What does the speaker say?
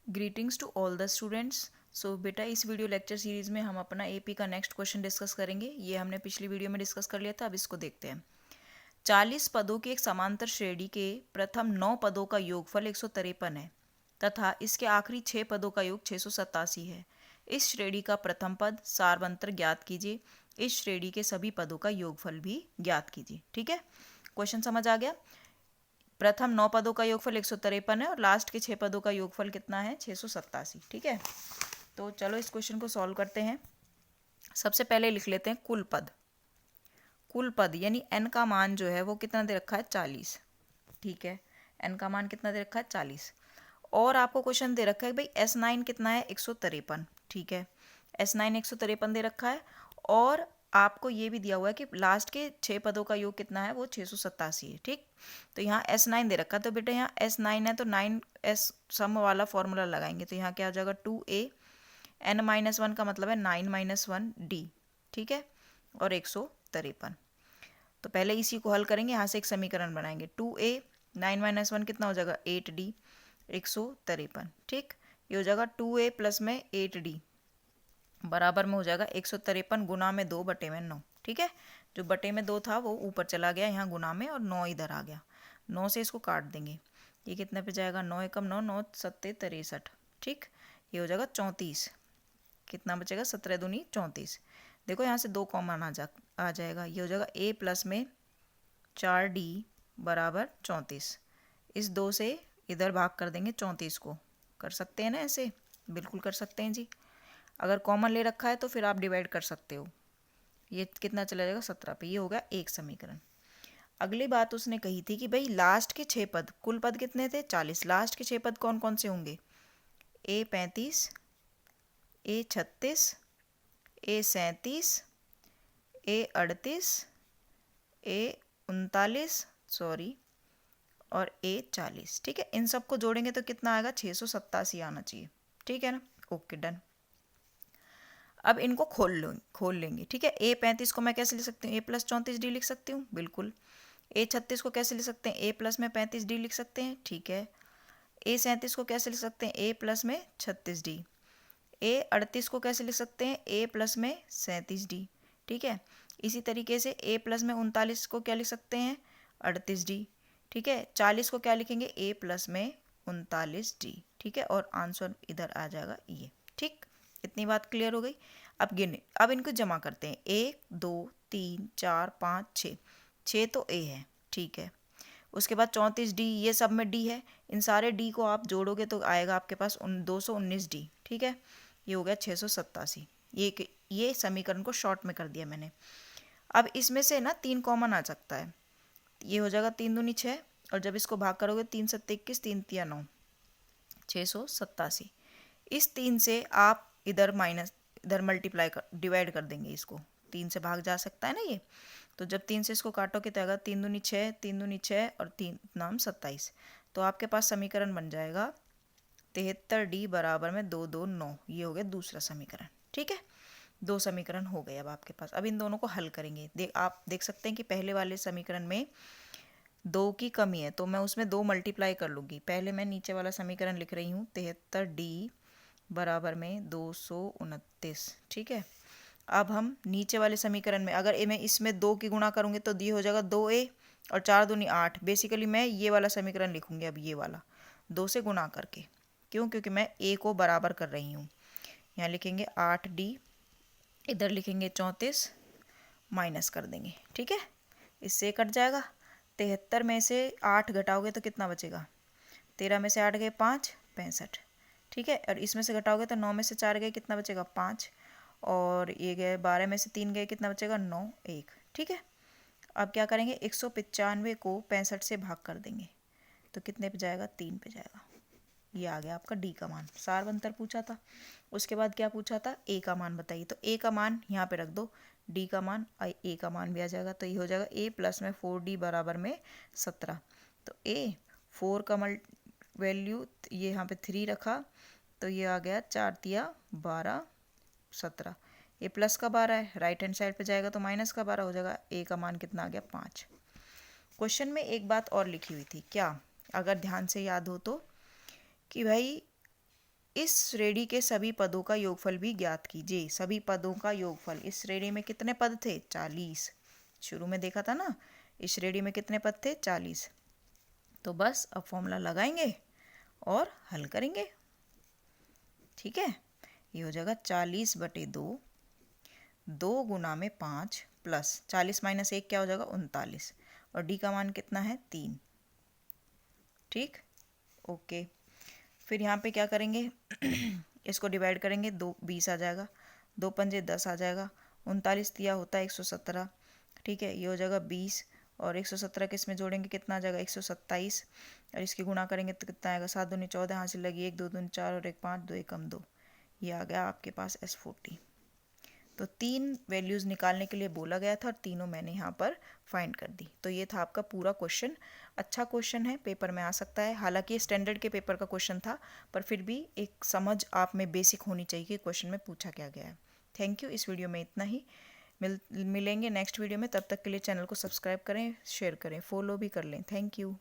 Greetings to all the students. So बेटा इस video lecture series में हम अपना एपी का नेक्स्ट क्वेश्चन डिस्कस करेंगे। ये हमने पिछली वीडियो में डिस्कस कर लिया था, अब इसको देखते हैं। 40 पदों की एक समांतर श्रेणी के प्रथम 9 पदों का योगफल 153 है तथा इसके आखिरी 6 पदों का योग 687 है। इस श्रेणी का प्रथम पद सारवंतर ज्ञात कीजिए। इस श्रेणी के सभी पदों का योगफल भी ज्ञात कीजिए। ठीक है, क्वेश्चन समझ आ गया। प्रथम 9 पदों का योगफल 153 है और लास्ट के 6 पदों का योगफल कितना है, 687। ठीक है, तो चलो इस क्वेश्चन को सॉल्व करते हैं। सबसे पहले लिख लेते हैं कुल पद। कुल पद यानी n का मान जो है वो कितना दे रखा है, 40। ठीक है, n का मान कितना दे रखा है, 40। और आपको क्वेश्चन दे रखा है भाई S9 कितना है, 153। ठीक है, S9 153 दे रखा है और आपको ये भी दिया हुआ है कि लास्ट के 6 पदों का योग कितना है, वो 687 है। ठीक, तो यहाँ S9 दे रखा है, तो बेटा यहाँ S9 है तो 9S सम वाला फॉर्मूला लगाएंगे, तो यहाँ क्या हो जाएगा, 2A n-1 का मतलब है 9-1D। ठीक है, और 153। तो पहले इसी को हल करेंगे, यहाँ से एक समीकरण बनाएंगे। 2A 9-1 कितना हो जाएगा, 8D 153। ठीक, ये हो जाएगा 2A प्लस में 8D बराबर में हो जाएगा 153 गुना में 2/9। ठीक है, जो बटे में 2 था वो ऊपर चला गया यहाँ गुना में, और 9 इधर आ गया। 9 से इसको काट देंगे, ये कितने पे जाएगा, 9 एकम 9, 9 सत्ते 63। ठीक, ये हो जाएगा 34। कितना बचेगा, 17 दूनी 34। देखो यहाँ से 2 कॉमन आ जाएगा, ये हो जाएगा A प्लस में 4D बराबर 34। इस 2 से इधर भाग कर देंगे 34 को। कर सकते हैं ना ऐसे, बिल्कुल कर सकते हैं जी। अगर कॉमन ले रखा है तो फिर आप डिवाइड कर सकते हो। ये कितना चला जाएगा, 17 पे। ये हो गया एक समीकरण। अगली बात उसने कही थी कि भाई लास्ट के 6 पद, कुल पद कितने थे, 40। लास्ट के 6 पद कौन कौन से होंगे, A35, A36, A37, A38, A39 sorry, और A40। ठीक है, इन सबको जोड़ेंगे तो कितना आएगा, 687 आना चाहिए। ठीक है ना, ओके डन। अब इनको खोल लेंगे। ठीक है, A35 को मैं कैसे लिख सकती हूँ, A प्लस 34D लिख सकती हूँ, बिल्कुल। A36 को कैसे लिख सकते हैं, A प्लस में 35D लिख सकते हैं। ठीक है, A37 को कैसे लिख सकते हैं, A प्लस में 36D। A38 को कैसे लिख सकते हैं, A प्लस में 37D। ठीक है, इसी तरीके से A प्लस में 39 को क्या लिख सकते हैं, 38D। ठीक है, 40 को क्या लिखेंगे, A प्लस में 39D। ठीक है, और आंसर इधर आ जाएगा ये। ठीक, इतनी बात क्लियर हो गई। अब गिने, अब इनको जमा करते हैं, 1 2 3 4 5 6। 6 तो A है। ठीक है, उसके बाद 34D, ये सब में D है। इन सारे D को आप जोड़ोगे तो आएगा आपके पास 219D। ठीक है, ये हो गया 687। ये समीकरण को शॉर्ट में कर दिया मैंने। अब इसमें से ना 3 कॉमन आ सकता है, ये हो जाएगा 3 दूनी 6, और जब इसको भाग करोगे 3 सत्ते 21, 3 तिया 9, 687। इस 3 से आप इधर मल्टीप्लाई कर, डिवाइड कर देंगे इसको। 3 से भाग जा सकता है ना ये, तो जब 3 से इसको काटोगे तो आएगा 3 दूनी 6, 3 दूनी 6 और 3 नाम 27। तो आपके पास समीकरण बन जाएगा 73D बराबर में 229। ये हो गया दूसरा समीकरण। ठीक है, 2 समीकरण हो गए अब आपके पास। अब इन दोनों को हल करेंगे। आप देख सकते हैं कि पहले वाले समीकरण में 2 की कमी है, तो मैं उसमें 2 मल्टीप्लाई कर लूँगी। पहले मैं नीचे वाला समीकरण लिख रही हूँ, 73D बराबर में 229। ठीक है, अब हम नीचे वाले समीकरण में अगर मैं इसमें 2 की गुणा करूँगी तो ये हो जाएगा 2A, और 4 दूनी 8। बेसिकली मैं ये वाला समीकरण लिखूँगी अब, ये वाला 2 से गुणा करके। क्यों, क्योंकि मैं A को बराबर कर रही हूँ। यहाँ लिखेंगे 8D, इधर लिखेंगे 34, माइनस कर देंगे। ठीक है, इससे कट जाएगा। 73 में से 8 घटाओगे तो कितना बचेगा, 13 में से 8 गए 5, 65। ठीक है, और इसमें से घटाओगे तो 9 में से 4 गए, कितना बचेगा, 5, और ये गए 12 में से 3 गए, कितना बचेगा, 9 1। ठीक है, अब क्या करेंगे, 195 को 65 से भाग कर देंगे तो कितने पे जाएगा, 3 पे जाएगा। ये आ गया आपका D का मान। सारवंतर पूछा था, उसके बाद क्या पूछा था, A का मान बताइए। तो A का मान यहाँ पे रख दो, D का मान A का मान भी आ जाएगा। तो ये हो जाएगा A प्लस में 4D बराबर में 17। तो A 4 का वैल्यू ये यहाँ पे 3 रखा, तो ये आ गया 4 तिया 12 17। ये प्लस का 12 है, राइट हैंड साइड पे जाएगा तो माइनस का 12 हो जाएगा। A का मान कितना आ गया, 5। क्वेश्चन में एक बात और लिखी हुई थी, क्या, अगर ध्यान से याद हो तो, कि भाई इस श्रेणी के सभी पदों का योगफल भी ज्ञात कीजिए। सभी पदों का योगफल, इस श्रेणी में कितने पद थे? 40। शुरू में देखा था ना, इस श्रेणी में कितने पद थे? 40। तो बस अब फॉर्मूला लगाएंगे और हल करेंगे। ठीक है, ये हो जाएगा 40/2, 2 गुना में 5 प्लस 40 माइनस 1 क्या हो जाएगा? 39। और डी का मान कितना है? 3। ठीक, ओके। फिर यहाँ पे क्या करेंगे? इसको डिवाइड करेंगे, 2 20 आ जाएगा, 2 पंजे 10 आ जाएगा, 39 दिया होता है 117। ठीक है, ये हो जाएगा 20 और 117 किस में जोड़ेंगे कितना आ जाएगा? 127। और इसकी गुणा करेंगे तो कितना आएगा? 7 दूनी 14, यहाँ से लगी 1 2 दूनी 4 और 1 5, 2 एकम 2। ये आ गया आपके पास S40। तो 3 वैल्यूज़ निकालने के लिए बोला गया था और तीनों मैंने यहाँ पर फाइंड कर दी। तो ये था आपका पूरा क्वेश्चन। अच्छा क्वेश्चन है, पेपर में आ सकता है। हालांकि ये स्टैंडर्ड के पेपर का क्वेश्चन था, पर फिर भी एक समझ आप में बेसिक होनी चाहिए कि क्वेश्चन में पूछा क्या गया है। Thank you. इस वीडियो में इतना ही। मिलेंगे नेक्स्ट वीडियो में। तब तक के लिए चैनल को सब्सक्राइब करें, शेयर करें, फॉलो भी कर लें। Thank you.